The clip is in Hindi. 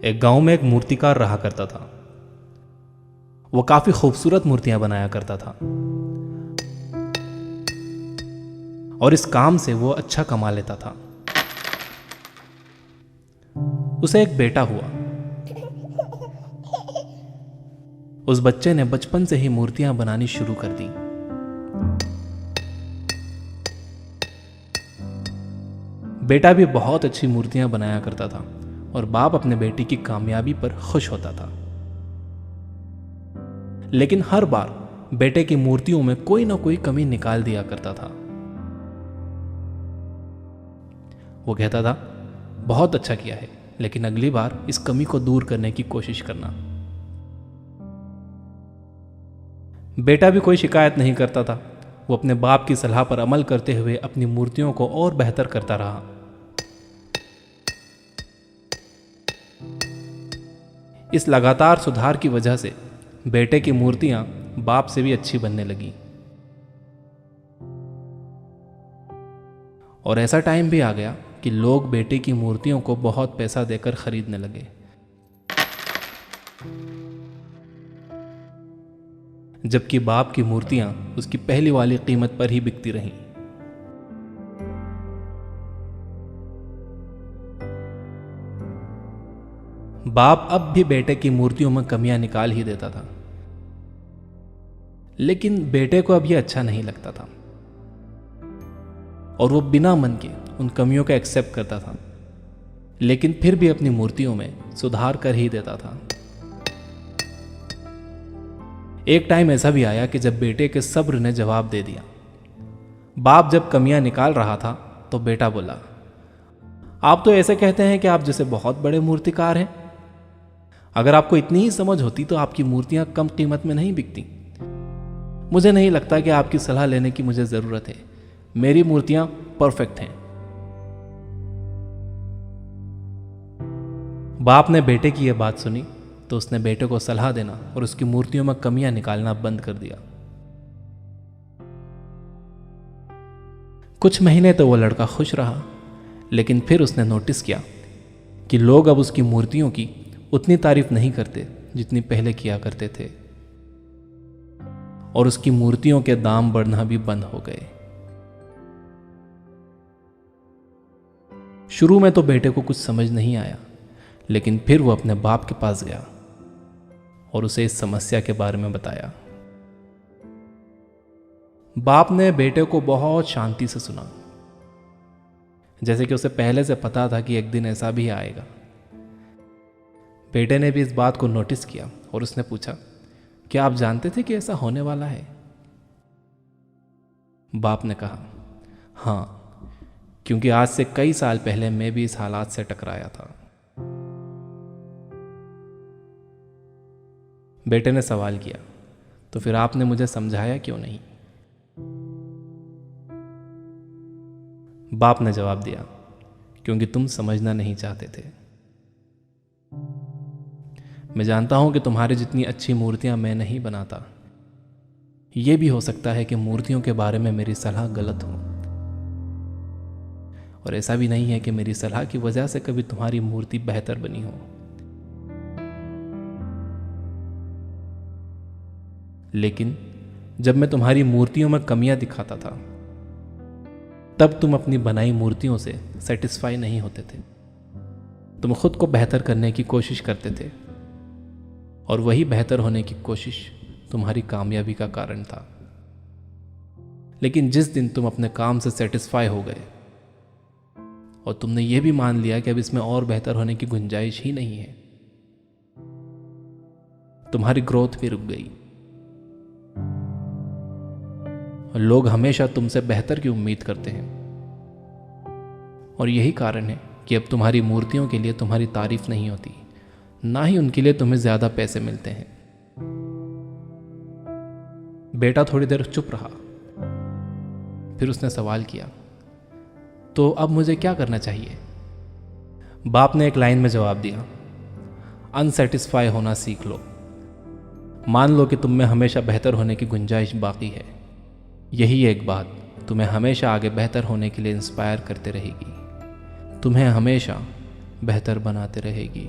एक गांव में एक मूर्तिकार रहा करता था। वो काफी खूबसूरत मूर्तियां बनाया करता था और इस काम से वो अच्छा कमा लेता था। उसे एक बेटा हुआ। उस बच्चे ने बचपन से ही मूर्तियां बनानी शुरू कर दी। बेटा भी बहुत अच्छी मूर्तियां बनाया करता था और बाप अपने बेटे की कामयाबी पर खुश होता था। लेकिन हर बार बेटे की मूर्तियों में कोई ना कोई कमी निकाल दिया करता था। वो कहता था, बहुत अच्छा किया है, लेकिन अगली बार इस कमी को दूर करने की कोशिश करना। बेटा भी कोई शिकायत नहीं करता था। वो अपने बाप की सलाह पर अमल करते हुए अपनी मूर्तियों को और बेहतर करता रहा। इस लगातार सुधार की वजह से बेटे की मूर्तियां बाप से भी अच्छी बनने लगी। और ऐसा टाइम भी आ गया कि लोग बेटे की मूर्तियों को बहुत पैसा देकर खरीदने लगे। जबकि बाप की मूर्तियां उसकी पहली वाली कीमत पर ही बिकती रहीं। बाप अब भी बेटे की मूर्तियों में कमियां निकाल ही देता था, लेकिन बेटे को अब यह अच्छा नहीं लगता था और वो बिना मन के उन कमियों को एक्सेप्ट करता था, लेकिन फिर भी अपनी मूर्तियों में सुधार कर ही देता था। एक टाइम ऐसा भी आया कि जब बेटे के सब्र ने जवाब दे दिया। बाप जब कमियां निकाल रहा था तो बेटा बोला, आप तो ऐसे कहते हैं कि आप जैसे बहुत बड़े मूर्तिकार हैं। अगर आपको इतनी ही समझ होती तो आपकी मूर्तियां कम कीमत में नहीं बिकती। मुझे नहीं लगता कि आपकी सलाह लेने की मुझे जरूरत है। मेरी मूर्तियां परफेक्ट हैं। बाप ने बेटे की यह बात सुनी तो उसने बेटे को सलाह देना और उसकी मूर्तियों में कमियां निकालना बंद कर दिया। कुछ महीने तो वो लड़का खुश रहा, लेकिन फिर उसने नोटिस किया कि लोग अब उसकी मूर्तियों की उतनी तारीफ नहीं करते जितनी पहले किया करते थे और उसकी मूर्तियों के दाम बढ़ना भी बंद हो गए। शुरू में तो बेटे को कुछ समझ नहीं आया, लेकिन फिर वो अपने बाप के पास गया और उसे इस समस्या के बारे में बताया। बाप ने बेटे को बहुत शांति से सुना, जैसे कि उसे पहले से पता था कि एक दिन ऐसा भी आएगा। बेटे ने भी इस बात को नोटिस किया और उसने पूछा, क्या आप जानते थे कि ऐसा होने वाला है? बाप ने कहा, हाँ, क्योंकि आज से कई साल पहले मैं भी इस हालात से टकराया था। बेटे ने सवाल किया, तो फिर आपने मुझे समझाया क्यों नहीं? बाप ने जवाब दिया, क्योंकि तुम समझना नहीं चाहते थे। मैं जानता हूं कि तुम्हारी जितनी अच्छी मूर्तियां मैं नहीं बनाता। यह भी हो सकता है कि मूर्तियों के बारे में मेरी सलाह गलत हो, और ऐसा भी नहीं है कि मेरी सलाह की वजह से कभी तुम्हारी मूर्ति बेहतर बनी हो। लेकिन जब मैं तुम्हारी मूर्तियों में कमियां दिखाता था, तब तुम अपनी बनाई मूर्तियों से सेटिस्फाई नहीं होते थे। तुम खुद को बेहतर करने की कोशिश करते थे और वही बेहतर होने की कोशिश तुम्हारी कामयाबी का कारण था। लेकिन जिस दिन तुम अपने काम से सेटिस्फाई हो गए और तुमने यह भी मान लिया कि अब इसमें और बेहतर होने की गुंजाइश ही नहीं है, तुम्हारी ग्रोथ भी रुक गई। और लोग हमेशा तुमसे बेहतर की उम्मीद करते हैं, और यही कारण है कि अब तुम्हारी मूर्तियों के लिए तुम्हारी तारीफ नहीं होती, ना ही उनके लिए तुम्हें ज्यादा पैसे मिलते हैं। बेटा थोड़ी देर चुप रहा, फिर उसने सवाल किया, तो अब मुझे क्या करना चाहिए? बाप ने एक लाइन में जवाब दिया, अनसेटिस्फाई होना सीख लो। मान लो कि तुम में हमेशा बेहतर होने की गुंजाइश बाकी है। यही एक बात तुम्हें हमेशा आगे बेहतर होने के लिए इंस्पायर करते रहेगी, तुम्हें हमेशा बेहतर बनाते रहेगी।